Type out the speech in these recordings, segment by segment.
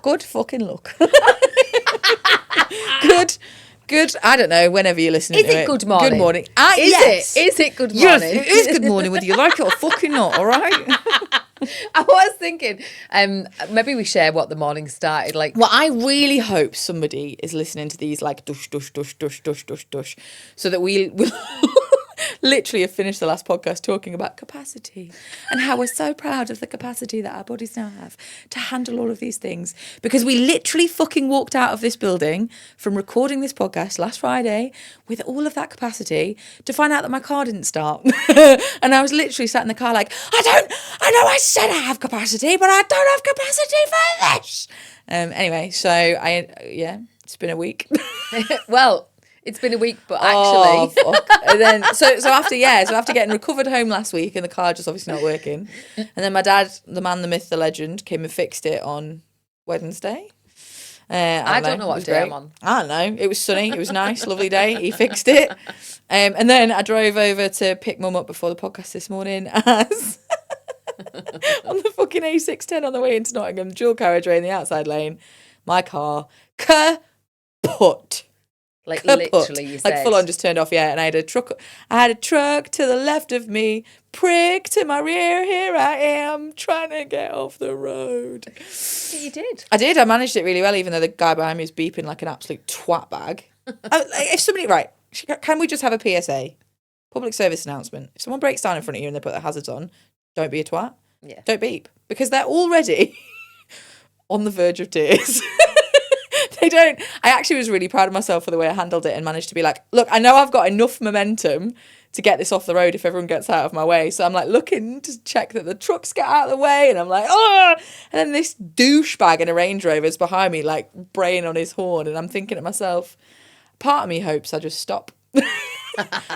Good fucking luck. Good. I don't know. Whenever you're listening to it. Is it good morning? Good morning. Yes. Is it good morning? Yes, it is good morning, whether you like it or fucking not. All right. I was thinking, maybe we share what the morning started like. Well, I really hope somebody is listening to these like dush, dush, dush, dush, dush, dush, dush, so that we literally have finished the last podcast talking about capacity and how we're so proud of the capacity that our bodies now have to handle all of these things. Because we literally fucking walked out of this building from recording this podcast last Friday with all of that capacity to find out that my car didn't start. And I was literally sat in the car like, I know I said I have capacity, but I don't have capacity for this. Anyway, so it's been a week. Well, it's been a week, but actually, and then so after getting recovered home last week and the car just obviously not working, and then my dad, the man, the myth, the legend, came and fixed it on Wednesday. I don't know what day I'm on. I don't know. It was sunny. It was nice, lovely day. He fixed it, and then I drove over to pick Mum up before the podcast this morning as. On the fucking A610 on the way into Nottingham, dual carriageway in the outside lane, my car kaput. Like literally, you said. Like full on just turned off, and I had a truck to the left of me, prick to my rear, here I am, trying to get off the road. You did. I did, I managed it really well, even though the guy behind me was beeping like an absolute twat bag. If somebody, can we just have a PSA? Public service announcement. If someone breaks down in front of you and they put their hazards on, don't be a twat. Yeah. Don't beep. Because they're already on the verge of tears. I actually was really proud of myself for the way I handled it and managed to be like, look, I know I've got enough momentum to get this off the road if everyone gets out of my way. So I'm like looking to check that the trucks get out of the way, and I'm like, oh, and then this douchebag in a Range Rover is behind me like braying on his horn, and I'm thinking to myself, part of me hopes I just stop.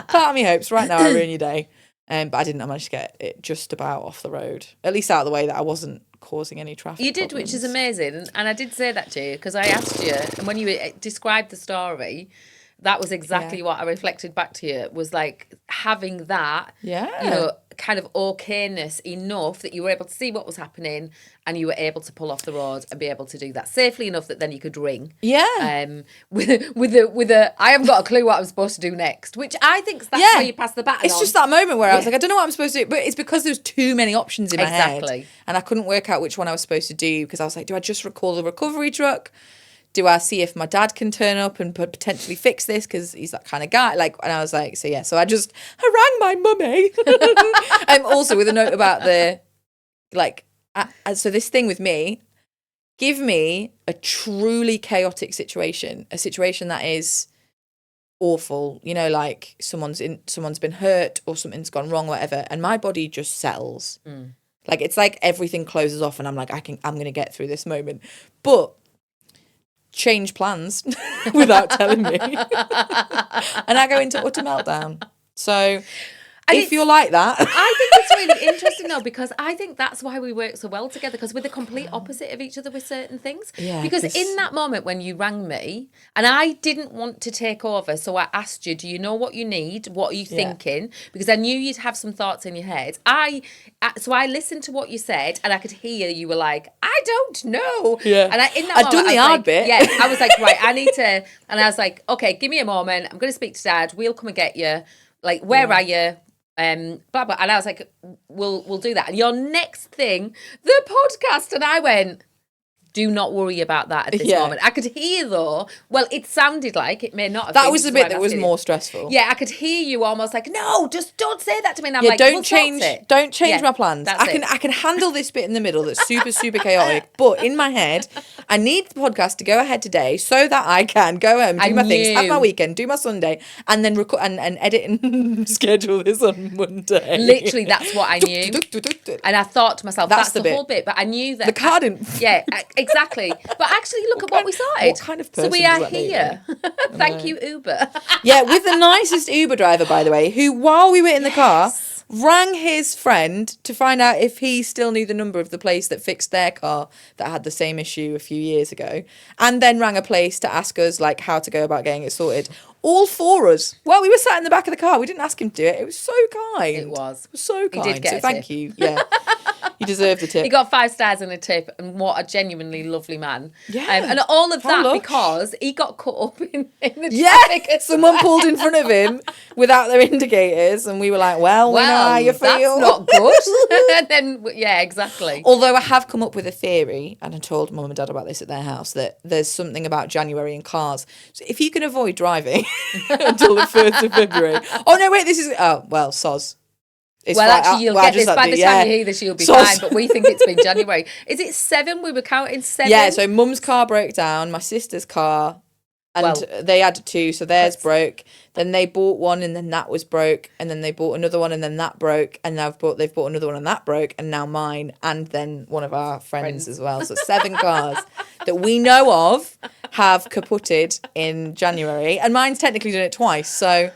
Part of me hopes right now I ruin your day. But I didn't. I managed to get it just about off the road, at least out of the way that I wasn't causing any traffic. You did, problems. which is amazing. And I did say that to you because I asked you, and when you described the story, that was exactly what I reflected back to you. Was like having that, kind of okayness enough that you were able to see what was happening and you were able to pull off the road and be able to do that safely enough that then you could ring. Yeah. With a I haven't got a clue what I'm supposed to do next, which I think that's where you pass the baton. It's just that moment where I was like, I don't know what I'm supposed to do, but it's because there's too many options in my head. And I couldn't work out which one I was supposed to do because I was like, do I just recall the recovery truck? Do I see if my dad can turn up and potentially fix this because he's that kind of guy? Like, and I was like, so I rang my mummy. Also with a note about so this thing with me, give me a truly chaotic situation, a situation that is awful, like someone's been hurt or something's gone wrong, whatever, and my body just settles. Like it's like everything closes off, and I'm like, I'm gonna get through this moment, but change plans without telling me, and I go into utter meltdown. So. And if you're like that. I think it's really interesting though, because I think that's why we work so well together, because we're the complete opposite of each other with certain things. Yeah, because in that moment when you rang me, and I didn't want to take over, so I asked you, do you know what you need? What are you thinking? Because I knew you'd have some thoughts in your head. So I listened to what you said, and I could hear you were like, I don't know. Yeah. And I'd done the hard bit. Yeah, I was like, right, I need to, and I was like, okay, give me a moment. I'm going to speak to Dad. We'll come and get you. Like, where are you? Blah blah, and I was like, we'll do that. And your next thing, the podcast, and I went, do not worry about that at this moment. I could hear though. Well, it sounded like it may not have. That was the bit that was more stressful. Yeah, I could hear you almost like, no, just don't say that to me. And I'm like, don't change my plans. I can handle this bit in the middle that's super super chaotic. But in my head, I need the podcast to go ahead today so that I can go home, do my things, have my weekend, do my Sunday, and then record and edit and schedule this on Monday. Literally, that's what I knew. And I thought to myself, that's the whole bit. But I knew that the car didn't. Yeah. Exactly. But actually, look at what we started. What kind of person so we are here. Thank you, Uber. Yeah, with the nicest Uber driver, by the way, who, while we were in the car, rang his friend to find out if he still knew the number of the place that fixed their car that had the same issue a few years ago, and then rang a place to ask us like how to go about getting it sorted. All for us. Well, we were sat in the back of the car. We didn't ask him to do it. It was so kind. It was so kind. He did get so thank you. Yeah. You deserve the tip. He got 5 stars and a tip, and what a genuinely lovely man. Yeah. And all of How that lush. because he got caught up in the Yeah, traffic. as someone well. pulled in front of him without their indicators, and we were like, well, we know how you feel. That's not good. And then, yeah, exactly. Although I have come up with a theory, and I told mum and dad about this at their house, that there's something about January in cars. So if you can avoid driving until the 1st of February. Oh, no, wait, this is... Oh, well, soz. It's Well, fine. actually, you'll Well, I get just this had by to- the time yeah. you hear this. You'll be Soz. fine. But we think it's been January. Is it 7? We were counting 7. Yeah, so mum's car broke down, my sister's car, and Well, they had 2, so theirs broke. Then they bought one, and then that was broke, and then they bought another one, and then that broke, and now they've bought another one, and that broke, and now mine, and then one of our friends as well. So 7 cars that we know of have kaputted in January, and mine's technically done it twice. So,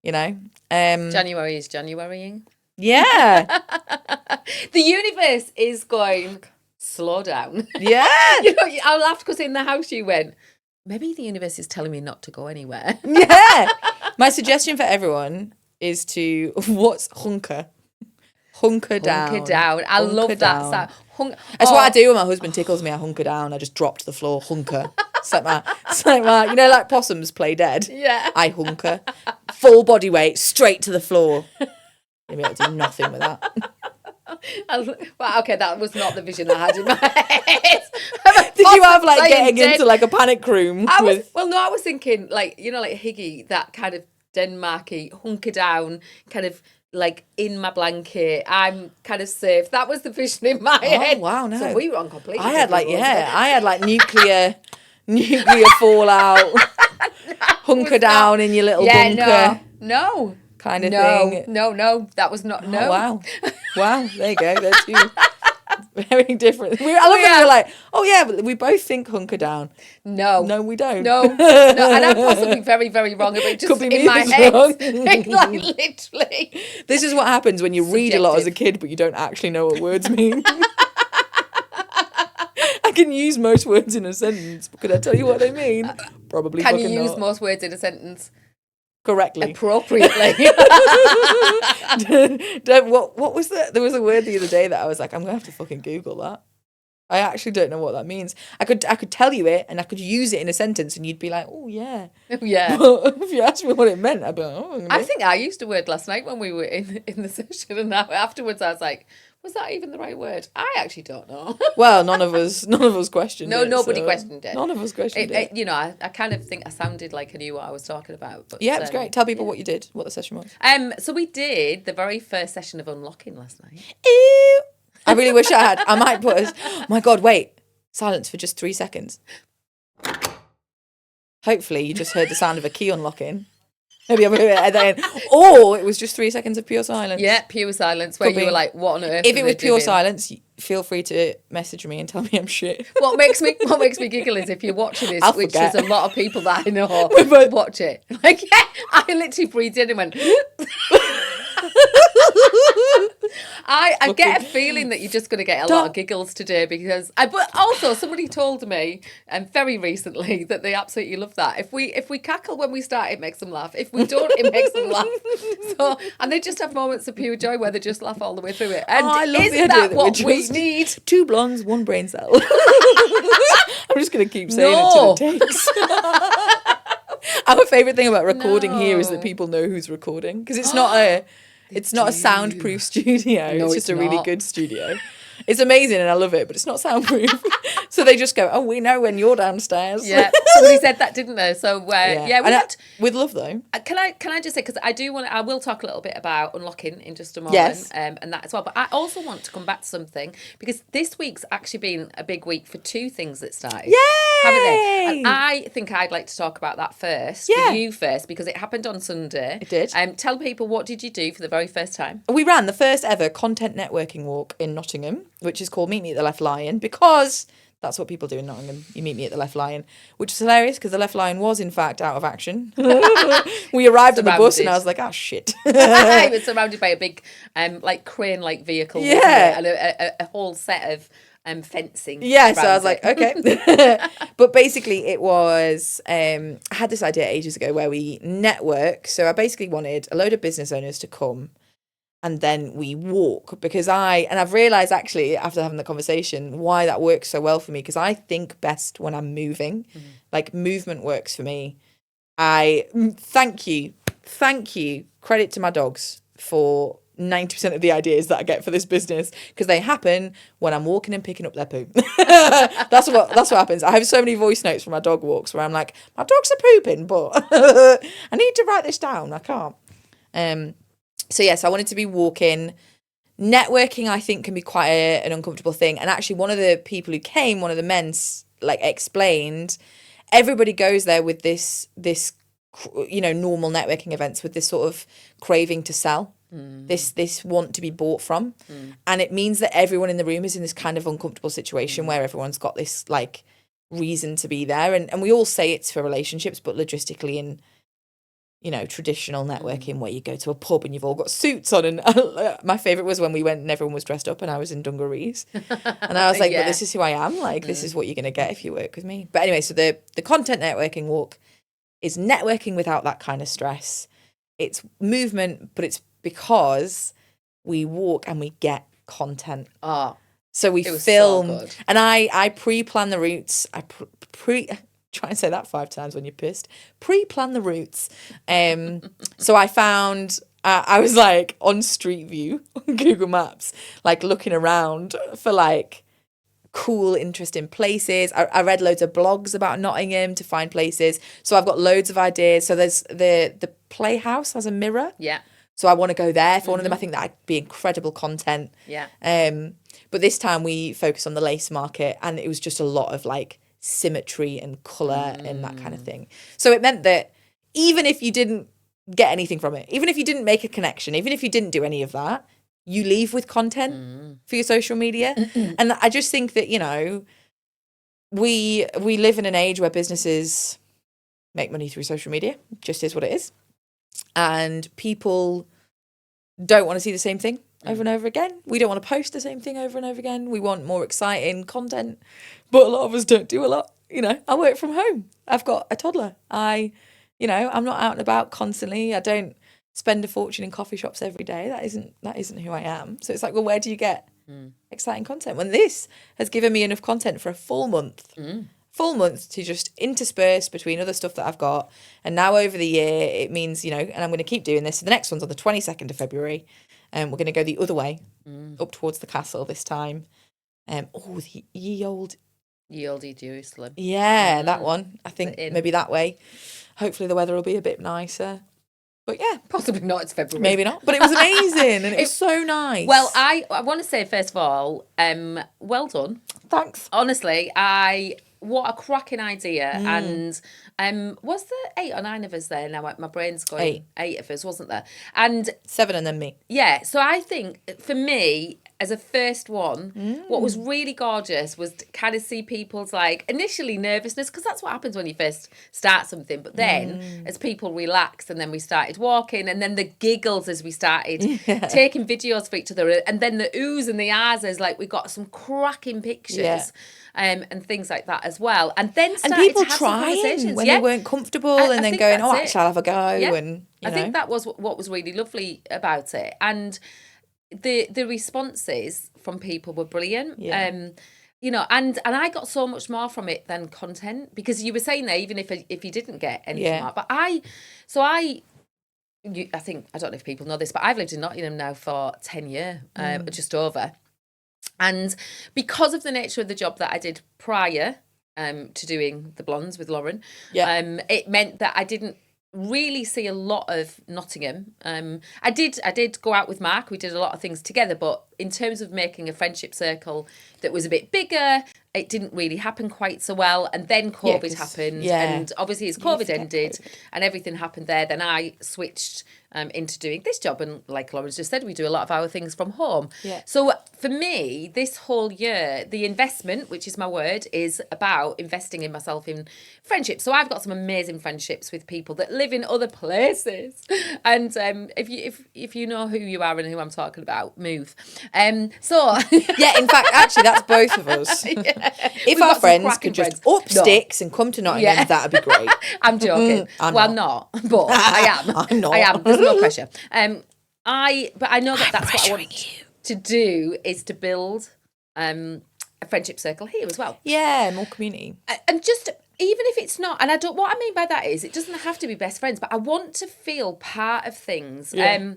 you know, January is Januarying. yeah, The universe is going, slow down. yeah. You know, I laughed because in the house you went, maybe the universe is telling me not to go anywhere. Yeah. My suggestion for everyone is to what's hunker? Hunker down. Hunker down. I Hunker love that down. sound. That's what I do when my husband tickles me. I hunker down. I just drop to the floor. Hunker. It's like my, you know, like possums play dead. Yeah. I hunker. Full body weight, straight to the floor. Maybe I do nothing with that. Well, okay, that was not the vision I had in my head. Did you have like Playing getting dead. into like a panic room? I with... was thinking like, you know, like Higgy, that kind of Denmarky, hunker down, kind of like in my blanket. I'm kind of safe. That was the vision in my head. Oh wow, no. So we were on completely. I had like different I had like nuclear fallout. Hunker down in your little bunker. No. Kind of No, thing. no, that was not. No. Oh, wow. There you go. They're 2 very different. I love that we were like, oh yeah, but we both think hunker down. No. No, we don't. No. And I'm possibly very, very wrong. But just Could be in me my that's head, wrong. like literally. This is what happens when you read a lot as a Subjective. kid, but you don't actually know what words mean. I can use most words in a sentence, but could I tell you what they mean? Probably. Can you fucking use not. most words in a sentence Correctly. appropriately? What was that? There was a word the other day that I was like, I'm gonna have to fucking Google that. I actually don't know what that means. I could tell you it and I could use it in a sentence and you'd be like, oh yeah. Yeah. But if you asked me what it meant, I'd be like, oh. I think I used a word last night when we were in the session, and now afterwards I was like, was that even the right word? I actually don't know. Well, none of us questioned No, it. nobody so questioned it. None of us questioned it. You know, I kind of think I sounded like I knew what I was talking about. But, Yeah, it was great. Tell people what you did, what the session was. So we did the very first session of unlocking last night. Ew. I really wish I had. I might put us. My God, wait. Silence for just 3 seconds. Hopefully, you just heard the sound of a key unlocking. Maybe I'm at the end. Or it was just 3 seconds of pure silence. Yeah, pure silence, where Could you be. were like, what on earth? If are it was they pure doing? silence, feel free to message me and tell me I'm shit. What makes me giggle is if you're watching this, I'll which forget. is a lot of people that I know both- watch it. Like, yeah, I literally breathed in and went. I get a feeling that you're just going to get a lot of giggles today because but also somebody told me very recently that they absolutely love that. If we cackle when we start, it makes them laugh. If we don't, it makes them laugh. So and they just have moments of pure joy where they just laugh all the way through it. And I love isn't the idea that that what we're we just need? 2 blondes, 1 brain cell. I'm just going to keep saying it till it takes. Our favourite thing about recording here is that No. people know who's recording because it's not a soundproof studio. No, it's it's just a really not. good studio. It's amazing and I love it, but it's not soundproof. So they just go, oh, we know when you're downstairs. Yeah, somebody said that, didn't they? So yeah, we And had, with love though. Can I just say, because I will talk a little bit about unlocking in just a moment, Yes. and that as well. But I also want to come back to something because this week's actually been a big week for 2 things that started. Yay! Haven't they? And I think I'd like to talk about that first. Yeah. For you first, because it happened on Sunday. It did. Tell people, what did you do for the very first time? We ran the first ever content networking walk in Nottingham, which is called Meet Me at the Left Lion, because that's what people do in Nottingham. You meet me at the Left Lion, which is hilarious because the Left Lion was in fact out of action. We arrived on the bus and I was like, oh shit. It was surrounded by a big, like crane-like vehicle. wasn't Yeah. it? And a whole set of fencing. Yeah, so I was around like, it. okay. But basically it was, I had this idea ages ago where we network. So I basically wanted a load of business owners to come and then we walk, because I've realized actually after having the conversation why that works so well for me, because I think best when I'm moving. Like, movement works for me. Thank you, credit to my dogs for 90% of the ideas that I get for this business, because they happen when I'm walking and picking up their poo. That's what happens. I have so many voice notes from my dog walks where I'm like, my dogs are pooping, but I need to write this down. I can't. So yes, I wanted to be walking. Networking, I think, can be quite an uncomfortable thing. And actually, one of the people who came, one of the men, like, explained, everybody goes there with this normal networking events with this sort of craving to sell, this want to be bought from, and it means that everyone in the room is in this kind of uncomfortable situation where everyone's got this like reason to be there, and we all say it's for relationships, but logistically in traditional networking where you go to a pub and you've all got suits on, and my favorite was when we went and everyone was dressed up and I was in dungarees, and I was like, but this is who I am, like this is what you're going to get if you work with me. But anyway, so the content networking walk is networking without that kind of stress. It's movement, but it's because we walk and we get content. So we film, so and I pre-plan the routes. I try and say that 5 times when you're pissed. Pre-plan the routes. So I found, I was like on Street View on Google Maps, like looking around for like cool, interesting places. I read loads of blogs about Nottingham to find places. So I've got loads of ideas. So there's the Playhouse has a mirror. Yeah. So I want to go there for one of them. I think that'd be incredible content. Yeah. But this time we focused on the lace market, and it was just a lot of like symmetry and colour and that kind of thing. So it meant that even if you didn't get anything from it, even if you didn't make a connection, even if you didn't do any of that, you leave with content for your social media. And I just think that, we live in an age where businesses make money through social media, just is what it is. And people don't want to see the same thing over and over again. We don't want to post the same thing over and over again. We want more exciting content, but a lot of us don't do a lot. I work from home. I've got a toddler. I'm not out and about constantly. I don't spend a fortune in coffee shops every day. That isn't who I am. So it's like, well, where do you get exciting content when this has given me enough content for a full month? Full month to just intersperse between other stuff that I've got. And now over the year, it means, and I'm going to keep doing this. So the next one's on the 22nd of February. We're going to go the other way, up towards the castle this time. The Ye Olde Jerusalem. Yeah, that one. I think maybe that way. Hopefully the weather will be a bit nicer. But yeah. Possibly not, it's February. Maybe not. But it was amazing and it was so nice. Well, I want to say, first of all, well done. Thanks. Honestly, what a cracking idea. And was there 8 or 9 of us there? Now my brain's going 8 of us, wasn't there? And 7 and then me. Yeah. So I think for me, as a first one, what was really gorgeous was to kind of see people's like initially nervousness, because that's what happens when you first start something. But then as people relaxed and then we started walking, and then the giggles as we started taking videos for each other, and then the oohs and the ahs as like we got some cracking pictures. And things like that as well. And then started people to have some conversations. When they weren't comfortable, and then going, actually, I'll have a go. Yeah. And I think that was what was really lovely about it. And the responses from people were brilliant. Yeah. And I got so much more from it than content, because you were saying there, even if you didn't get anything more. But I think, I don't know if people know this, but I've lived in Nottingham now for 10 years, just over. And because of the nature of the job that I did prior to doing the blondes with Lauren, it meant that I didn't really see a lot of Nottingham. I did go out with Mark. We did a lot of things together, but in terms of making a friendship circle that was a bit bigger, it didn't really happen quite so well. And then COVID happened, and obviously as COVID ended and everything happened there, then I switched into doing this job. And like Lauren's just said, we do a lot of our things from home. Yeah. So for me, this whole year, the investment, which is my word, is about investing in myself in friendships. So I've got some amazing friendships with people that live in other places. And if you know who you are and who I'm talking about, move. In fact, actually, that's both of us. If our friends could just up sticks and come to Nottingham, that'd be great. I'm joking. I'm not, but I am. I'm not. I am. There's no pressure. But I know that's what I want to do, is to build a friendship circle here as well. Yeah, more community. And just, even if it's not, and what I mean by that is, it doesn't have to be best friends, but I want to feel part of things. Yeah.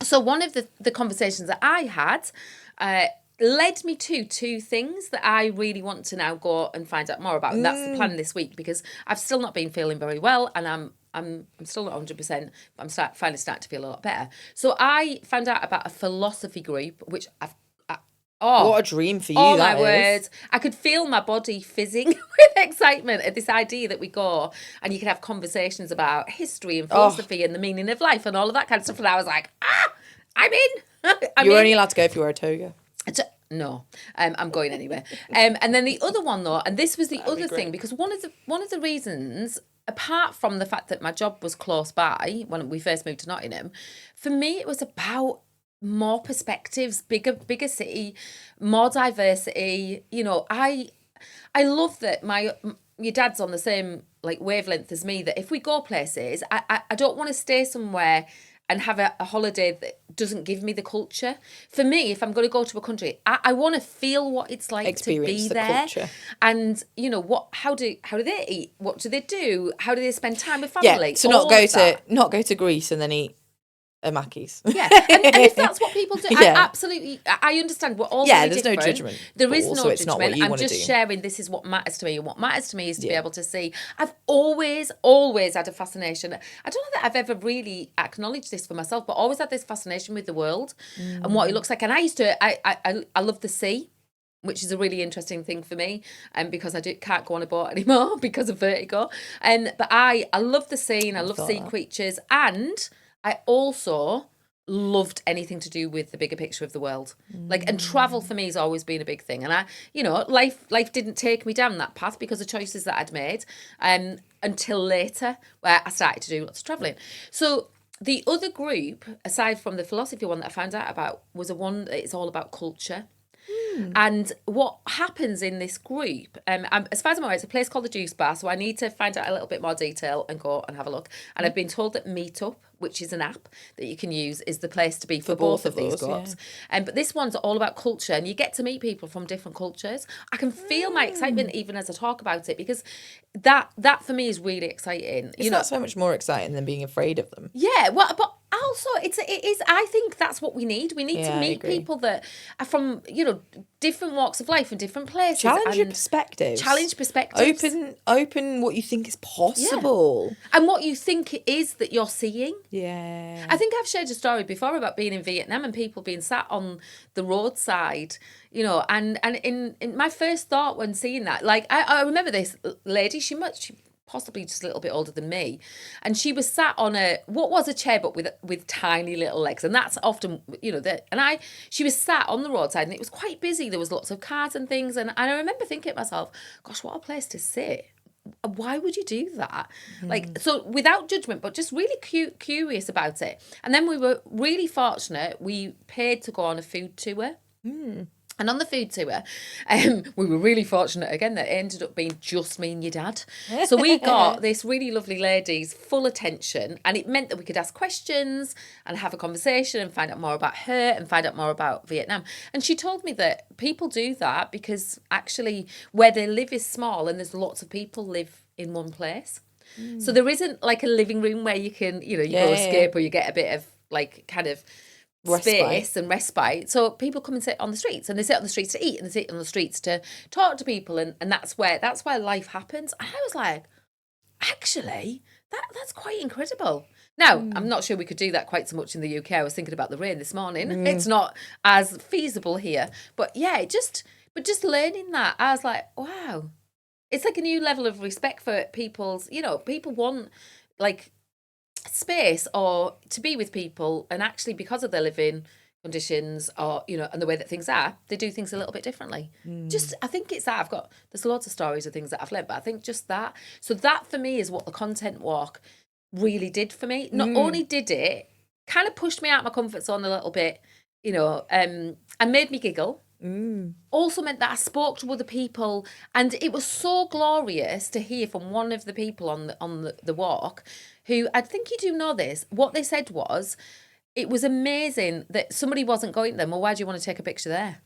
So one of the conversations that I had led me to two things that I really want to now go and find out more about. And that's the plan this week, because I've still not been feeling very well, and I'm still not 100%, but I'm finally starting to feel a lot better. So I found out about a philosophy group, which what a dream for you, oh that my is. word. I could feel my body fizzing with excitement at this idea that we go and you can have conversations about history and philosophy and the meaning of life and all of that kind of stuff. And I was like, I'm in. You're only allowed to go if you wear a toga. No, I'm going anyway. And then the other one, though, and this was the other thing, because one of the reasons, apart from the fact that my job was close by when we first moved to Nottingham, for me it was about more perspectives, bigger city, more diversity. You know, I love that your dad's on the same like wavelength as me, that if we go places, I don't want to stay somewhere and have a holiday that doesn't give me the culture. For me, if I'm going to go to a country, I want to feel what it's like to be there. Culture. And, you know, how do they eat? What do they do? How do they spend time with family? Yeah, so not go to Greece and then eat a Mackey's. Yeah, and if that's what people do, Yeah. I understand. We're all Yeah, very there's different. no judgment. There is also no it's not what judgment. you I'm wanna just do. sharing this is what matters to me, and what matters to me is to be able to see. I've always had a fascination. I don't know that I've ever really acknowledged this for myself, but always had this fascination with the world and what it looks like. And I used to, I love the sea, which is a really interesting thing for me, because I can't go on a boat anymore because of vertigo. But I love the sea, and I love sea creatures, and I also loved anything to do with the bigger picture of the world. And travel for me has always been a big thing. And life didn't take me down that path because of choices that I'd made until later, where I started to do lots of traveling. So the other group, aside from the philosophy one that I found out about, was one that is all about culture. And what happens in this group, as far as I'm aware, it's a place called the Juice Bar, so I need to find out a little bit more detail and go and have a look. And I've been told that Meetup, which is an app that you can use, is the place to be for both of these groups. Yeah. But this one's all about culture, and you get to meet people from different cultures. I can feel my excitement even as I talk about it, because that for me is really exciting. It's not so much more exciting than being afraid of them. Yeah, well, but also it is. I think that's what we need. We need to meet people that are from different walks of life and different places. Challenge your perspectives. Open what you think is possible. And what you think it is that you're seeing. Yeah. I think I've shared a story before about being in Vietnam and people being sat on the roadside, and in my first thought when seeing that, like I remember this lady, she possibly just a little bit older than me, and she was sat on what was a chair but with tiny little legs, and that's often she was sat on the roadside, and it was quite busy. There was lots of cars and things, and I remember thinking to myself, gosh, what a place to sit. Why would you do that? So without judgment, but just really curious about it. And then we were really fortunate. We paid to go on a food tour. And on the food tour, we were really fortunate again that it ended up being just me and your dad. So we got this really lovely lady's full attention, and it meant that we could ask questions and have a conversation and find out more about her and find out more about Vietnam. And she told me that people do that because actually where they live is small and there's lots of people live in one place. So there isn't like a living room where you can, you go escape or you get a bit of like kind of space and respite. So people come and sit on the streets, and they sit on the streets to eat, and they sit on the streets to talk to people, and that's where life happens. And I was like, actually, that's quite incredible. Now, I'm not sure we could do that quite so much in the UK. I was thinking about the rain this morning. It's not as feasible here. But yeah, just learning that, I was like, wow. It's like a new level of respect for people's, people want like space or to be with people, and actually because of their living conditions or and the way that things are, they do things a little bit differently. I think it's that there's lots of stories of things that I've learned, but I think just that, so that for me is what the content walk really did for me. Not only did it kind of pushed me out of my comfort zone a little bit, and made me giggle, also meant that I spoke to other people, and it was so glorious to hear from one of the people on the walk, who, I think you do know this, what they said was, it was amazing that somebody wasn't going to them. Well, why do you want to take a picture there?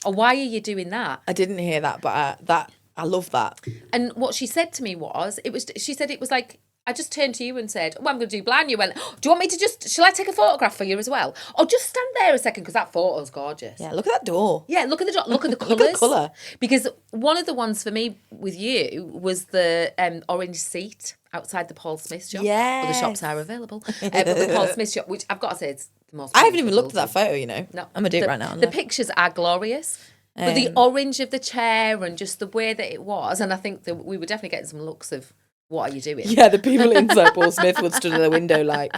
Or why are you doing that? I didn't hear that, but I love that. And what she said to me was, she said it was like, I just turned to you and said, well, I'm going to do blind. You went, oh, do you want me to shall I take a photograph for you as well? Or just stand there a second because that photo's gorgeous. Yeah, look at that door. Yeah, look at the door. Look at the colours. Look at the colour. Because one of the ones for me with you was the orange seat outside the Paul Smith shop. Yes. Well, the shops are available. But the Paul Smith shop, which I've got to say, it's the most... I haven't even looked at that photo, you know. No. I'm going to do it right now. The pictures are glorious. But the orange of the chair and just the way that it was, and I think that we were definitely getting some looks of, what are you doing? Yeah, the people inside Paul Smith would stood at the window like...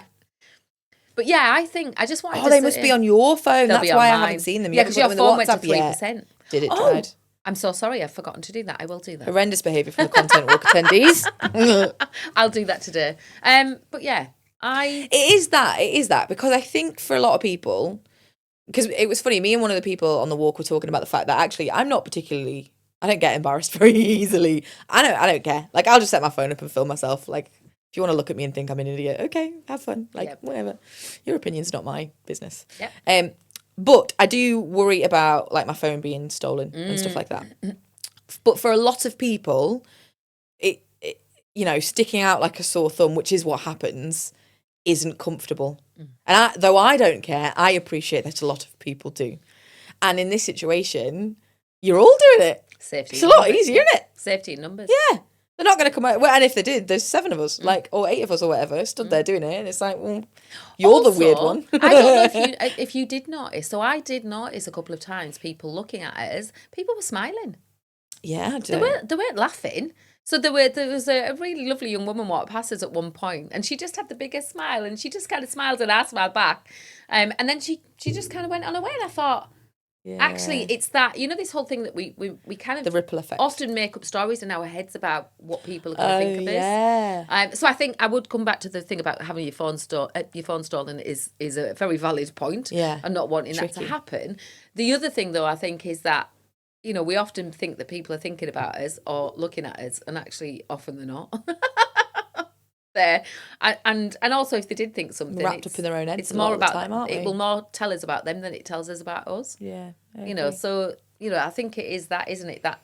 But yeah, I just wanted to... Oh, they must be on your phone. That's why I haven't seen them. Yeah, because your phone went to 3%. Yet. Did it tried? I'm so sorry, I've forgotten to do that. I will do that. Horrendous behaviour from the Content Walk attendees. I'll do that today. But yeah, It is that, because I think for a lot of people... Because it was funny, me and one of the people on the walk were talking about the fact that actually I don't get embarrassed very easily. I don't care. Like, I'll just set my phone up and film myself. Like, if you want to look at me and think I'm an idiot, okay, have fun. Like, whatever. Your opinion's not my business. Yep. But I do worry about, like, my phone being stolen and stuff like that. But for a lot of people, it you know, sticking out like a sore thumb, which is what happens, isn't comfortable. And though I don't care, I appreciate that a lot of people do. And in this situation, you're all doing it. Safety. It's a lot easier, isn't it? Safety in numbers. Yeah. They're not going to come out. Well, and if they did, there's 7 of us, like, or 8 of us or whatever, stood there doing it. And it's like, well, you're also, the weird one. I don't know if you did notice. So I did notice a couple of times people looking at us, people were smiling. Yeah, I do. They weren't laughing. So there was a really lovely young woman walked past us at one point, and she just had the biggest smile, and she just kind of smiled and I smiled back, and then she just kind of went on her way, and I thought, actually, it's that, you know, this whole thing that we kind of the ripple effect, often make up stories in our heads about what people are going to think of us. Yeah. So I think I would come back to the thing about having your phone stolen is a very valid point. Yeah. And not wanting that to happen. The other thing, though, I think is that, you know, we often think that people are thinking about us or looking at us, and actually often they're not. There. And also if they did think something, wrapped up in their own heads. It's more about time, aren't it we? will more tell us about them than it tells us about us. Yeah. You know, so, you know, I think it is that, isn't it? That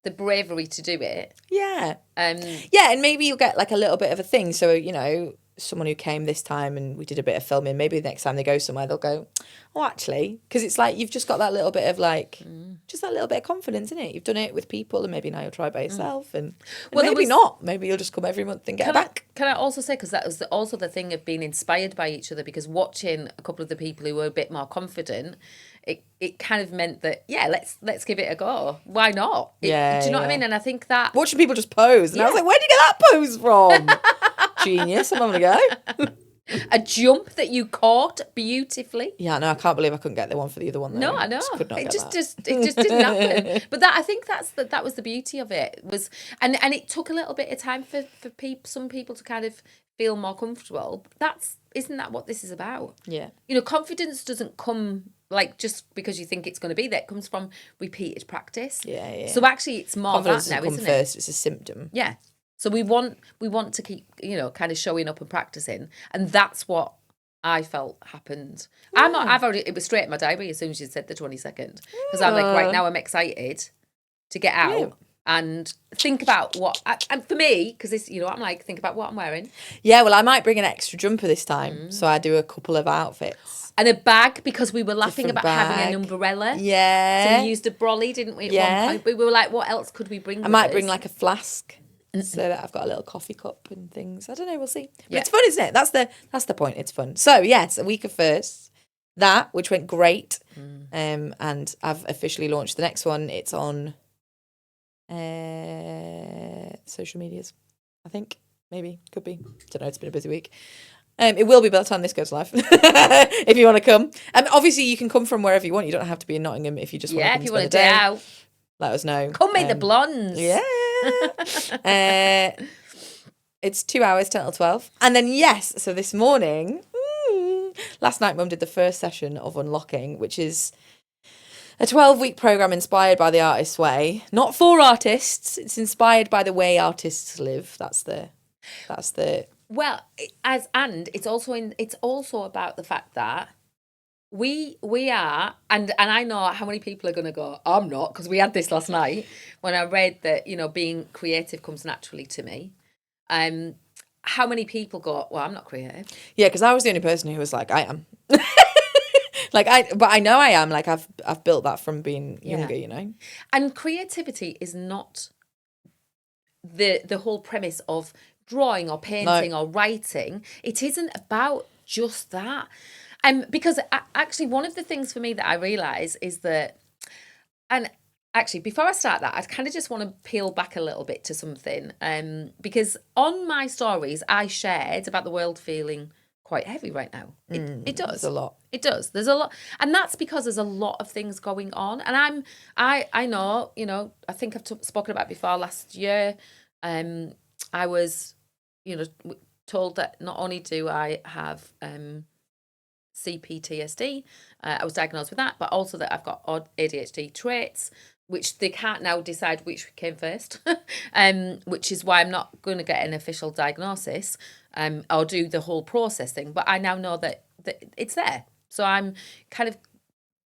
the bravery to do it. Yeah. Yeah, and maybe you'll get like a little bit of a thing. So, you know, someone who came this time and we did a bit of filming, maybe the next time they go somewhere, they'll go, oh, actually, because it's like you've just got that little bit of like, just that little bit of confidence in it. You've done it with people, and maybe now you'll try by yourself, and maybe not. Maybe you'll just come every month and get back. Can I also say, because that was also the thing of being inspired by each other, because watching a couple of the people who were a bit more confident, it kind of meant that, let's give it a go. Why not? Do you know what I mean? And I think that... Watching people just pose, and I was like, where'd you get that pose from? Genius, I'm having a go. A jump that you caught beautifully. Yeah, no, I can't believe I couldn't get the one for the other one. Though. No, I know. It just didn't happen. But I think that was the beauty of it. And it took a little bit of time for some people to kind of feel more comfortable. Isn't that what this is about? Yeah. You know, confidence doesn't come like just because you think it's going to be there. It comes from repeated practice. Yeah. So actually, it's more confidence that now, doesn't come isn't first, it's a symptom. Yeah. So we want to keep, you know, kind of showing up and practicing, and that's what I felt happened. It was straight in my diary as soon as you said the 22nd, because I'm like, right now I'm excited to get out and think about and for me, because this, you know, I'm like, think about what I'm wearing. Yeah, well, I might bring an extra jumper this time, so I do a couple of outfits. And a bag, because we were laughing Different about having bag. an umbrella. Yeah. So we used a brolly, didn't we, at one point? We were like, what else could we bring I might bring like a flask. So that I've got a little coffee cup and things. I don't know, we'll see. But it's fun, isn't it? That's the point. It's fun. So yes, a week of firsts. That, which went great. And I've officially launched the next one. It's on social medias, I think. Maybe. Could be. Don't know, it's been a busy week. It will be by the time this goes live. If you want to come. Obviously you can come from wherever you want. You don't have to be in Nottingham if you just want to come. Yeah, if you want to day out. Let us know. Come meet the blondes. Yeah. It's 2 hours, 10 till 12. And then, so this morning, last night, Mum did the first session of Unlocking, which is a 12-week programme inspired by the artist's way. Not for artists. It's inspired by the way artists live. That's the Well, it's also about the fact that we are, and I know how many people are going to go, I'm not, because we had this last night when I read that, being creative comes naturally to me. How many people go, well, I'm not creative. Yeah, because I was the only person who was like, I am. But I know I am. Like I've built that from being younger, And creativity is not the whole premise of drawing or painting or writing. It isn't about just that. Because actually, one of the things for me that I realise is that, and actually, before I start that, I kind of just want to peel back a little bit to something. Because on my stories, I shared about the world feeling quite heavy right now. It does. There's a lot. It does. There's a lot. And that's because there's a lot of things going on. And I know, I think I've spoken about before last year. I was, told that not only do I have CPTSD, I was diagnosed with that, but also that I've got odd ADHD traits, which they can't now decide which came first, which is why I'm not going to get an official diagnosis or do the whole process thing. But I now know that it's there. So I'm kind of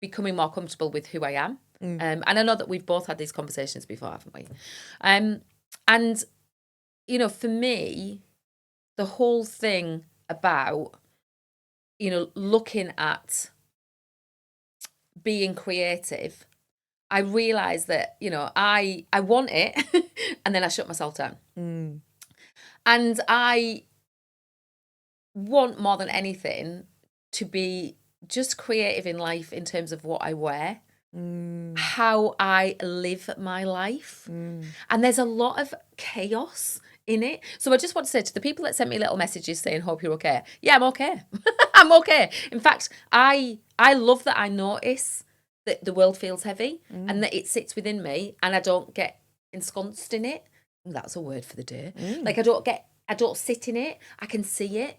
becoming more comfortable with who I am. And I know that we've both had these conversations before, haven't we? And, for me, the whole thing about, looking at being creative, I realised that, I want it and then I shut myself down. And I want more than anything to be just creative in life in terms of what I wear, how I live my life. And there's a lot of chaos in it. So I just want to say to the people that sent me little messages saying, hope you're okay. Yeah, I'm okay. I'm okay. In fact, I love that I notice that the world feels heavy and that it sits within me and I don't get ensconced in it. That's a word for the day. Like I don't sit in it. I can see it.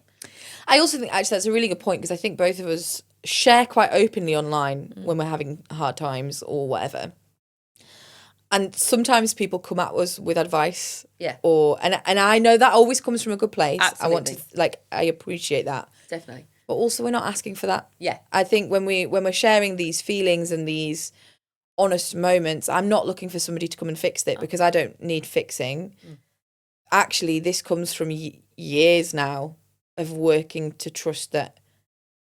I also think actually that's a really good point, because I think both of us share quite openly online when we're having hard times or whatever. And sometimes people come at us with advice. Yeah. And I know that always comes from a good place. Absolutely. I want to I appreciate that. Definitely. But also we're not asking for that. Yeah. I think when we're sharing these feelings and these honest moments, I'm not looking for somebody to come and fix it, because I don't need fixing. Actually, this comes from years now of working to trust that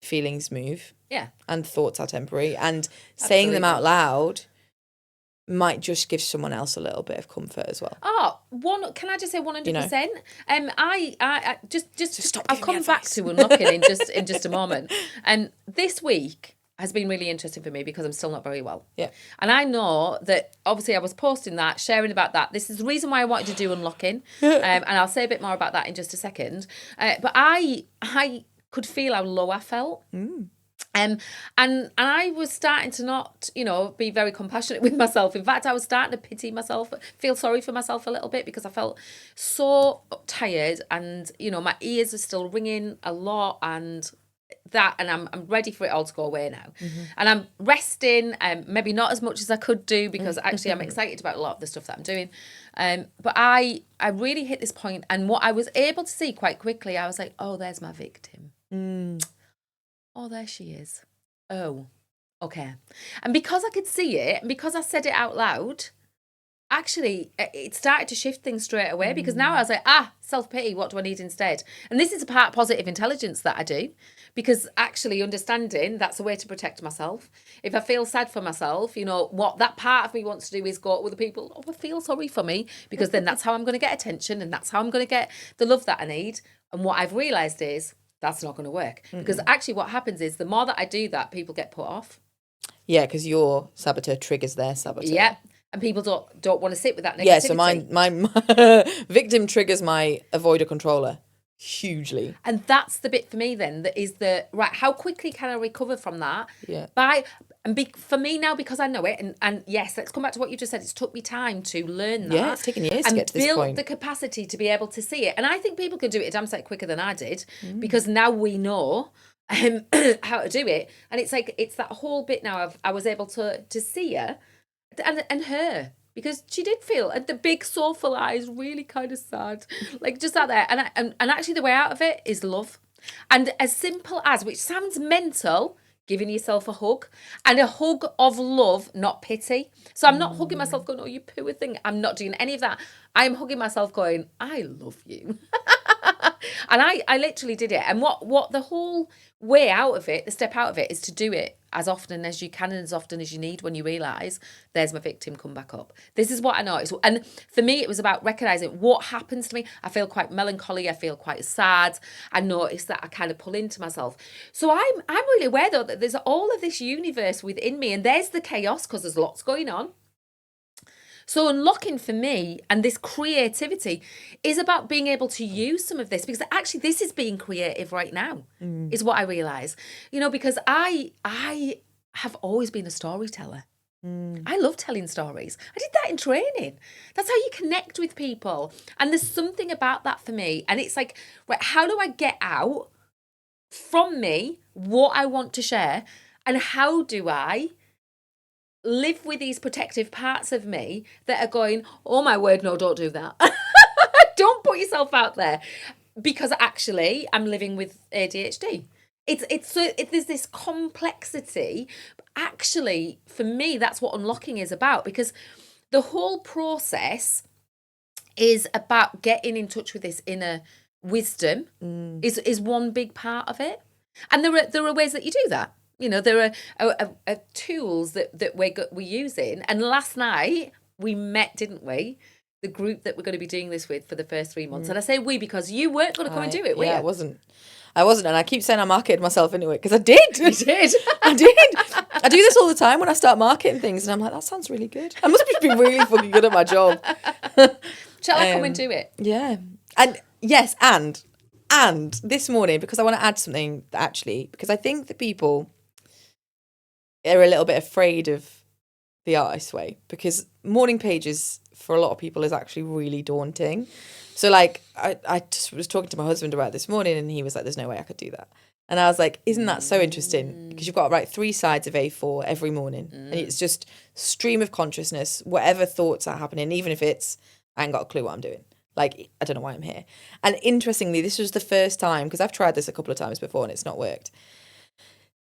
feelings move. Yeah. And thoughts are temporary, and saying them out loud might just give someone else a little bit of comfort as well. Can I just say 100%? I just stop. I'll come back to unlocking in just a moment. And this week has been really interesting for me because I'm still not very well. Yeah. And I know that obviously I was posting that, sharing about that. This is the reason why I wanted to do unlocking. And I'll say a bit more about that in just a second. But I could feel how low I felt. And I was starting to not, be very compassionate with myself. In fact, I was starting to pity myself, feel sorry for myself a little bit, because I felt so tired and, my ears are still ringing a lot and I'm ready for it all to go away now. And I'm resting, maybe not as much as I could do, because actually I'm excited about a lot of the stuff that I'm doing. But I really hit this point, and what I was able to see quite quickly, I was like, oh, there's my victim. Oh, there she is. Oh, okay. And because I could see it, and because I said it out loud, actually, it started to shift things straight away, because now I was like, self-pity, what do I need instead? And this is a part of positive intelligence that I do, because actually understanding that's a way to protect myself. If I feel sad for myself, what that part of me wants to do is go to other people, feel sorry for me, because then that's how I'm going to get attention, and that's how I'm going to get the love that I need. And what I've realised is, that's not going to work, because actually what happens is the more that I do that, people get put off. Yeah, because your saboteur triggers their saboteur. Yeah, and people don't want to sit with that negativity. Yeah, so my victim triggers my avoider controller hugely. And that's the bit for me then, that is right, how quickly can I recover from that? Yeah. For me now, because I know it, and yes, let's come back to what you just said. It's took me time to learn that. Yeah, it's taken years to get to this point. And build the capacity to be able to see it. And I think people can do it a damn sight quicker than I did, because now we know how to do it. And it's like, it's that whole bit now of I was able to see her and her. because she did feel, and the big soulful eyes, really kind of sad, like just out there. And actually, the way out of it is love, and as simple as, which sounds mental, giving yourself a hug, and a hug of love, not pity. So I'm not hugging myself going, oh, you poor thing. I'm not doing any of that. I'm hugging myself going, I love you. And I literally did it. And what the whole way out of it, the step out of it, is to do it as often as you can and as often as you need when you realise there's my victim, come back up. This is what I noticed. And for me, it was about recognising what happens to me. I feel quite melancholy. I feel quite sad. I notice that I kind of pull into myself. So I'm really aware, though, that there's all of this universe within me, and there's the chaos because there's lots going on. So unlocking for me, and this creativity, is about being able to use some of this, because actually this is being creative right now, is what I realise. You know, because I have always been a storyteller. I love telling stories. I did that in training. That's how you connect with people. And there's something about that for me. And it's like, right, how do I get out from me what I want to share? And how do I live with these protective parts of me that are going, oh my word, no, don't do that. Don't put yourself out there. Because actually I'm living with ADHD. There's this complexity. Actually, for me, that's what unlocking is about, because the whole process is about getting in touch with this inner wisdom is one big part of it. And there are ways that you do that. You know, there are tools that we're using. And last night we met, didn't we? The group that we're going to be doing this with for the first 3 months. And I say we because you weren't going to come and do it, were you? I wasn't. And I keep saying I marketed myself into it because I did. You did. I did. I do this all the time when I start marketing things, and I'm like, that sounds really good. I must be really fucking good at my job. Shall I come and do it? Yeah. And yes, and this morning, because I want to add something actually, because I think that people are a little bit afraid of the artist way, because morning pages for a lot of people is actually really daunting. So like I just was talking to my husband about it this morning, and he was like, there's no way I could do that. And I was like, isn't that so interesting? Because you've got to write 3 sides of A4 every morning. And it's just stream of consciousness, whatever thoughts are happening, even if it's, I ain't got a clue what I'm doing. Like, I don't know why I'm here. And interestingly, this was the first time, because I've tried this a couple of times before and it's not worked,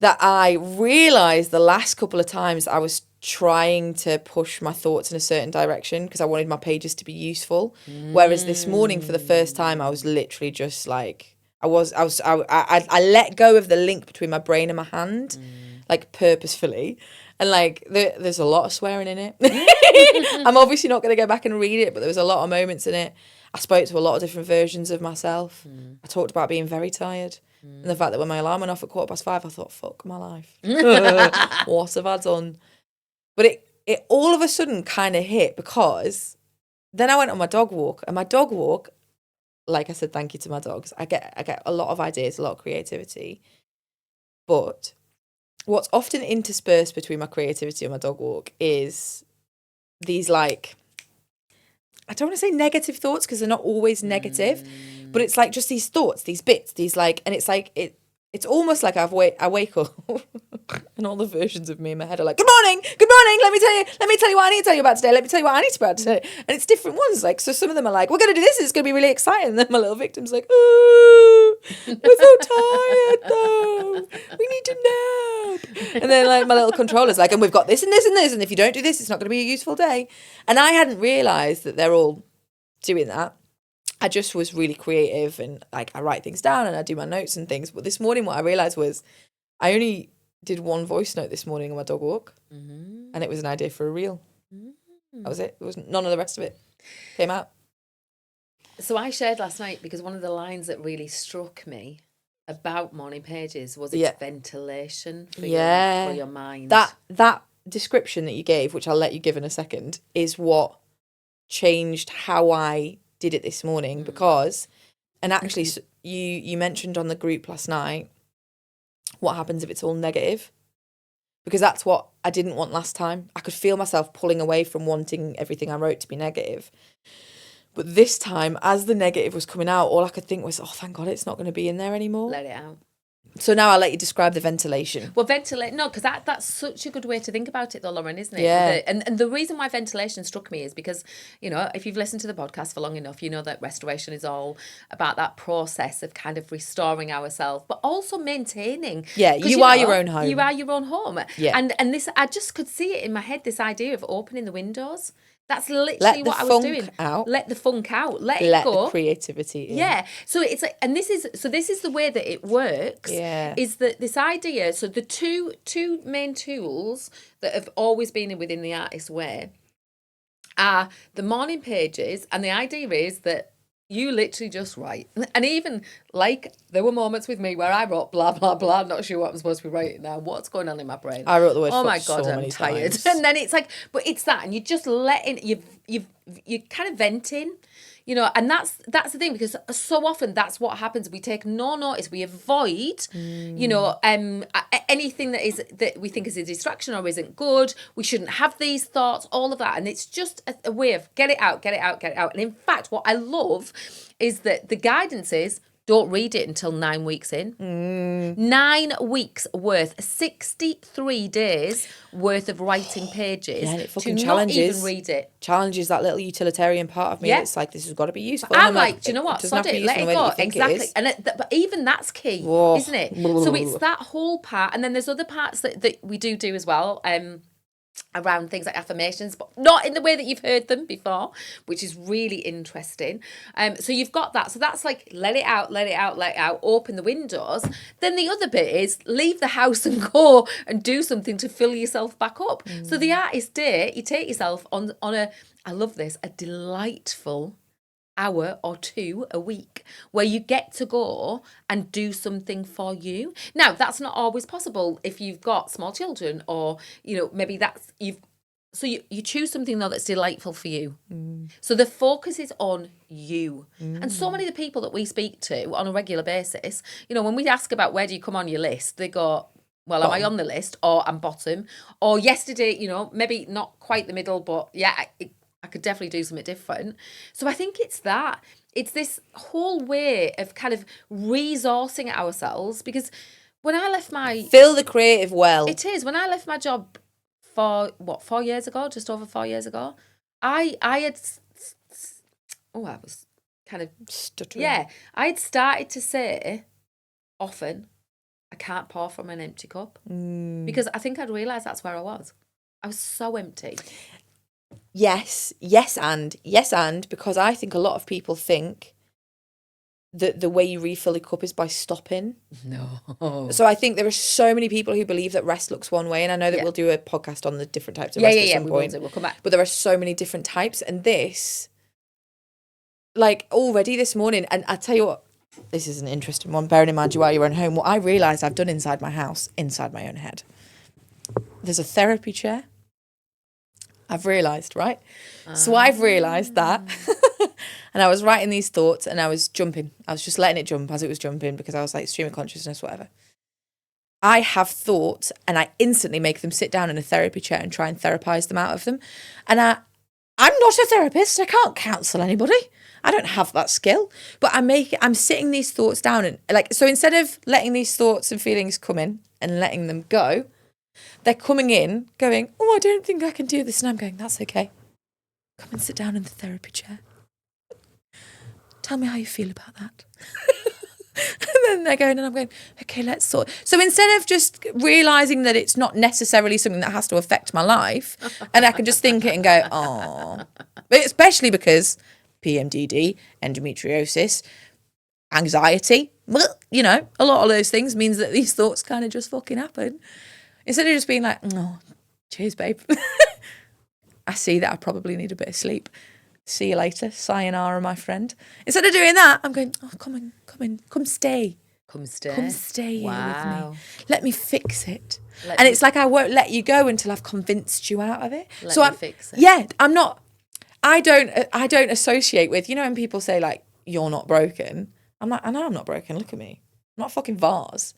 that I realised the last couple of times I was trying to push my thoughts in a certain direction because I wanted my pages to be useful. Whereas this morning, for the first time, I was literally just like, I let go of the link between my brain and my hand, like purposefully. And like, there's a lot of swearing in it. I'm obviously not going to go back and read it, but there was a lot of moments in it. I spoke to a lot of different versions of myself. I talked about being very tired. And the fact that when my alarm went off at 5:15, I thought, fuck my life. What have I done? But it all of a sudden kind of hit, because then I went on my dog walk. And my dog walk, like I said, thank you to my dogs, I get a lot of ideas, a lot of creativity. But what's often interspersed between my creativity and my dog walk is these, like, I don't want to say negative thoughts because they're not always negative, but it's like just these thoughts, these bits, these like, and it's like, it's almost like I wake up and all the versions of me in my head are like, good morning, let me tell you what I need to tell you about today, let me tell you what I need to about today. And it's different ones, like, so some of them are like, we're going to do this, it's going to be really exciting. And then my little victim's like, ooh, we're so tired though, we need to nap. And then like my little controller's like, and we've got this and this and this, and if you don't do this, it's not going to be a useful day. And I hadn't realised that they're all doing that. I just was really creative, and like I write things down and I do my notes and things. But this morning, what I realised was I only did one voice note this morning on my dog walk, and it was an idea for a reel. That was it. There was none of the rest of it came out. So I shared last night, because one of the lines that really struck me about morning pages was ventilation for your mind. That description that you gave, which I'll let you give in a second, is what changed how I did it this morning. Because, and actually you mentioned on the group last night, what happens if it's all negative? Because that's what I didn't want last time. I could feel myself pulling away from wanting everything I wrote to be negative. But this time, as the negative was coming out, all I could think was, oh, thank God it's not going to be in there anymore. Let it out. So now I'll let you describe the ventilation. Well, ventilate, no, because that's such a good way to think about it, though, Lauren, isn't it? Yeah. And the reason why ventilation struck me is because, you know, if you've listened to the podcast for long enough, you know that restoration is all about that process of kind of restoring ourselves, but also maintaining. Yeah, you are your own home. You are your own home. Yeah. And this, I just could see it in my head, this idea of opening the windows. That's literally what I was doing. Out. Let the funk out. Let it go. Let the creativity in. Yeah. So it's like, and this is the way that it works. Yeah. Is that this idea? So the two main tools that have always been within the artist way are the morning pages, and the idea is that you literally just write. And even like there were moments with me where I wrote blah blah blah, not sure what I'm supposed to be writing now. What's going on in my brain? I wrote the word oh my fuck god, so I'm many tired. times. And then it's like, but it's that, and you just letting you kind of venting. You know, and that's the thing, because so often that's what happens. We take no notice. We avoid, you know, anything that we think is a distraction or isn't good. We shouldn't have these thoughts, all of that. And it's just a way of get it out. And in fact, what I love is that the guidance is, don't read it until 9 weeks in. 9 weeks worth, 63 days worth of writing pages. Yeah, and it fucking to challenges. not even read it. Challenges that little utilitarian part of me. Yeah. It's like, this has got to be useful. I'm And like, do you know what? doesn't have Sod to it, be let useful it in the way go. that you think Exactly. it is. And but even that's key, Whoa. isn't it? So it's that whole part. And then there's other parts that we do as well. Around things like affirmations, but not in the way that you've heard them before, which is really interesting. So you've got that. So that's like, let it out, open the windows. Then the other bit is leave the house and go and do something to fill yourself back up. So the artist day, you take yourself on a, I love this, a delightful hour or two a week where you get to go and do something for you. Now, that's not always possible if you've got small children, or, you know, maybe that's so you choose something though that's delightful for you. So the focus is on you. And so many of the people that we speak to on a regular basis, you know, when we ask about where do you come on your list, they go, well, am I on the list, or I'm bottom, or yesterday, you know, maybe not quite the middle, but yeah, I could definitely do something different. So I think it's that. It's this whole way of kind of resourcing ourselves, because when I left my... Fill the creative well. It is. When I left my job for, 4 years ago, just over 4 years ago, I had... I was kind of... Stuttering. Yeah. I had started to say often, I can't pour from an empty cup. Because I think I'd realised that's where I was. I was so empty. Yes, and because I think a lot of people think that the way you refill a cup is by stopping. No. So I think there are so many people who believe that rest looks one way, and I know that we'll do a podcast on the different types of rest at some point. We'll come back. But there are so many different types, and this, like, already this morning, and I tell you what, this is an interesting one, bearing in mind you are your own home. What I realised I've done inside my house, inside my own head, there's a therapy chair. I've realised, right? So I've realised that. And I was writing these thoughts and I was jumping. I was just letting it jump as it was jumping, because I was like, stream of consciousness, whatever. I have thoughts and I instantly make them sit down in a therapy chair and try and therapise them out of them. And I'm not a therapist. I can't counsel anybody. I don't have that skill. But I'm sitting these thoughts down, and like, so instead of letting these thoughts and feelings come in and letting them go, they're coming in going, oh, I don't think I can do this. And I'm going, that's okay. Come and sit down in the therapy chair. Tell me how you feel about that. And then they're going, and I'm going, okay, let's sort. So instead of just realising that it's not necessarily something that has to affect my life, and I can just think it and go, oh. But especially because PMDD, endometriosis, anxiety, you know, a lot of those things means that these thoughts kind of just fucking happen. Instead of just being like, oh, cheers, babe. I see that I probably need a bit of sleep. See you later. Sayonara, my friend. Instead of doing that, I'm going, oh, come stay. Come stay Come stay here Wow. with me. Let me fix it. It's like, I won't let you go until I've convinced you out of it. Let me fix it. Yeah, I'm not, I don't associate with, you know, when people say like, you're not broken. I'm like, I know I'm not broken. Look at me. I'm not a fucking vase.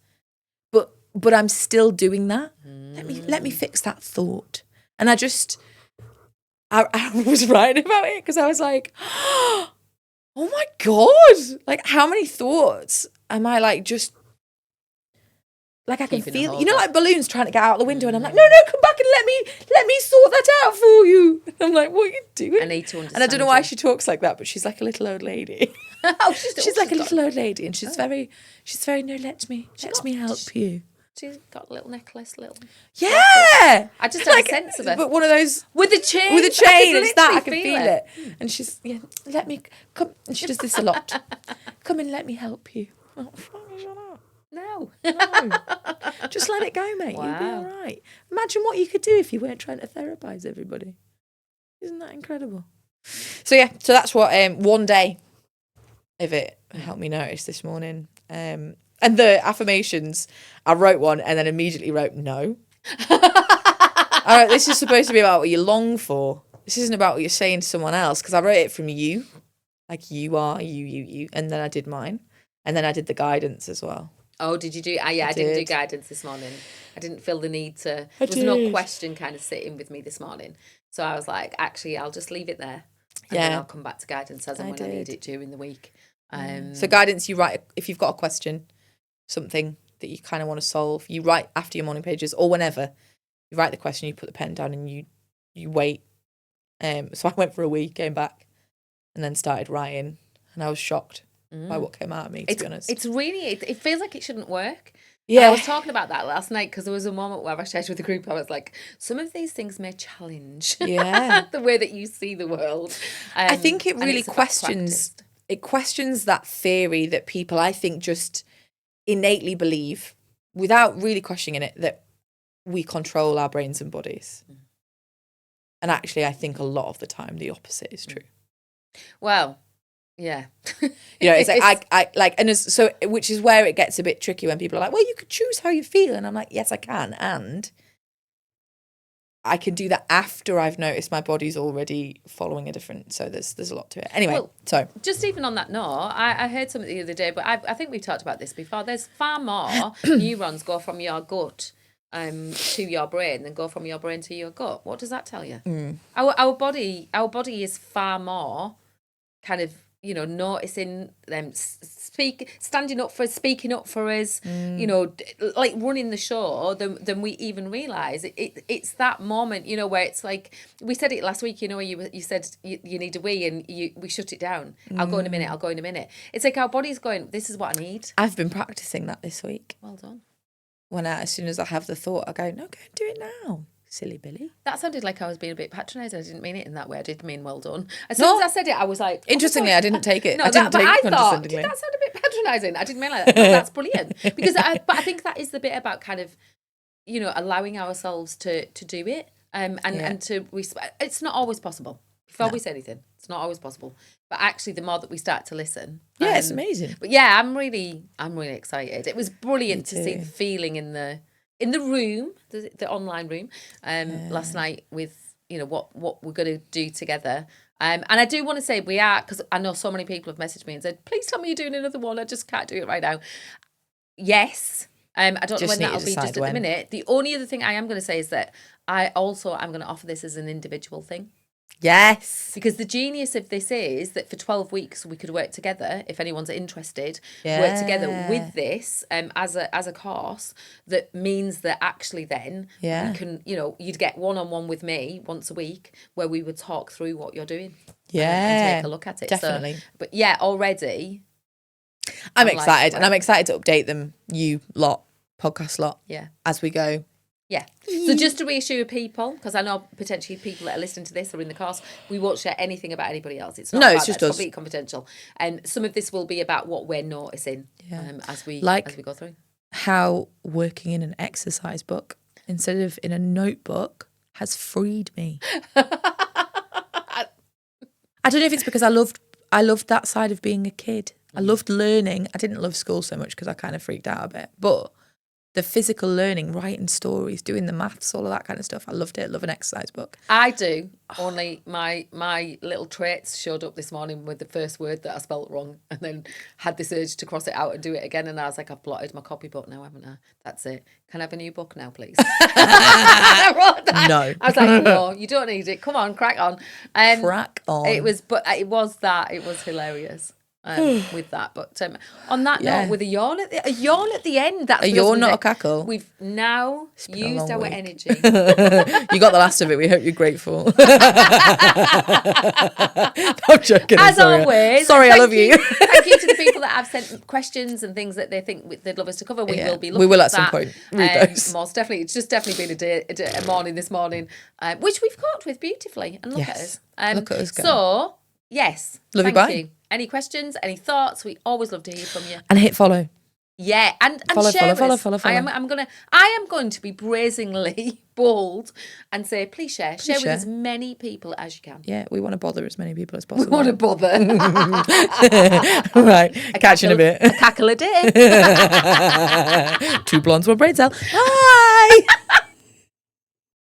But I'm still doing that. Let me fix that thought. And I was writing about it because I was like, oh my God, like how many thoughts am I like just like I can Keeping a feel, hold you know, of. like balloons trying to get out the window, and I'm like, no, come back and let me sort that out for you. And I'm like, what are you doing? I need to understand. And I don't know why you. she talks like that, but she's like a little old lady. Oh, she's like a little old lady, and she's very no, let me help you. She's got a little necklace, little. Yeah, I just have a sense of her. But one of those with a chain. With a chain, it's that I can literally feel it. And she's let me come. And she does this a lot. Come and let me help you. Oh, shut up. No. Just let it go, mate. Wow. You'll be all right. Imagine what you could do if you weren't trying to therapise everybody. Isn't that incredible? So yeah, so that's what one day of it helped me notice this morning. And the affirmations, I wrote one and then immediately wrote no. All right, this is supposed to be about what you long for. This isn't about what you're saying to someone else, because I wrote it from you, like you are, you, and then I did mine, and then I did the guidance as well. Oh, did you do? I didn't do guidance this morning. I didn't feel the need to. There was no question kind of sitting with me this morning, so I was like, actually, I'll just leave it there, and then I'll come back to guidance as and when I need it during the week. So guidance, you write if you've got a question, something that you kind of want to solve, you write after your morning pages or whenever. You write the question, you put the pen down, and you wait. So I went for a week, came back, and then started writing, and I was shocked by what came out of me. To be honest, it's really it feels like it shouldn't work. Yeah, and I was talking about that last night because there was a moment where I shared with the group. I was like, some of these things may challenge, the way that you see the world. I think it really questions that theory that people, I think, just innately believe without really questioning it, that we control our brains and bodies. And actually, I think a lot of the time the opposite is true. Well, yeah. It's like so which is where it gets a bit tricky when people are like, well, you could choose how you feel. And I'm like, yes, I can. And I can do that after I've noticed my body's already following a different. So there's a lot to it. Anyway, so just even on that note, I heard something the other day, but I think we've talked about this before. There's far more neurons go from your gut to your brain than go from your brain to your gut. What does that tell you? Our body is far more kind of, noticing them, standing up for us, speaking up for us, like running the show than we even realise. It's that moment, where it's like, we said it last week, where you said you need a wee and we shut it down. I'll go in a minute. It's like our body's going, this is what I need. I've been practising that this week. Well done. As soon as I have the thought, I go, no, go and do it now. Silly Billy. That sounded like I was being a bit patronising. I didn't mean it in that way. I did mean well done. As soon as I said it, I was like... Interestingly, I didn't take it. No, I didn't take it condescendingly. Did that sound a bit patronising? I didn't mean like that. No, that's brilliant. Because but I think that is the bit about kind of, allowing ourselves to do it and to respect. It's not always possible. Before we say anything, it's not always possible. But actually, the more that we start to listen... Yeah, it's amazing. But yeah, I'm really excited. It was brilliant to see the feeling in the room, the online room, last night with, what we're going to do together. And I do want to say we are, because I know so many people have messaged me and said, please tell me you're doing another one. I just can't do it right now. Yes. I don't know when that'll be just at the minute. The only other thing I am going to say is that I also am going to offer this as an individual thing. Yes. Because the genius of this is that for 12 weeks we could work together, if anyone's interested, work together with this as a course that means that actually then we can, you'd get one-on-one with me once a week where we would talk through what you're doing. And take a look at it. Definitely. So, but yeah, already. I'm excited. And I'm excited to update them, you lot, podcast lot, as we go. Yeah. So just to reassure people, because I know potentially people that are listening to this are in the course, we won't share anything about anybody else. It's not it's just us. Completely confidential. And some of this will be about what we're noticing as we go through. How working in an exercise book instead of in a notebook has freed me. I don't know if it's because I loved that side of being a kid. I loved learning. I didn't love school so much because I kind of freaked out a bit, but the physical learning, writing stories, doing the maths, all of that kind of stuff. I loved it. Love an exercise book. I do. Only my little traits showed up this morning with the first word that I spelt wrong and then had this urge to cross it out and do it again. And I was like, I've blotted my copybook now, haven't I? That's it. Can I have a new book now, please? I wrote that. No. I was like, no, you don't need it. Come on, crack on. Crack on. It was hilarious. with that. But on that Yeah. note, with a yawn at the end, that's A yawn, not a cackle. We've now been a used long our week. energy. You got the last of it. We hope you're grateful. I'm joking. As always, sorry, I love you. Thank you to the people that have sent questions and things that they think they'd love us to cover. We will be looking We will at at some that. point read those. Most definitely. It's just definitely been a morning this morning, which we've coped with beautifully. And look at us. Look at us go. So, yes. Love you, thank bye. you. Any questions, any thoughts? We always love to hear from you. And hit follow. Yeah, and Follow, share follow, us. follow. I am going to be brazenly bold and say, please share with as many people as you can. Yeah, we want to bother as many people as We possible. want to bother. Right, catch you in a bit. A cackle a day. 2 blondes, 1 brain cell. Bye.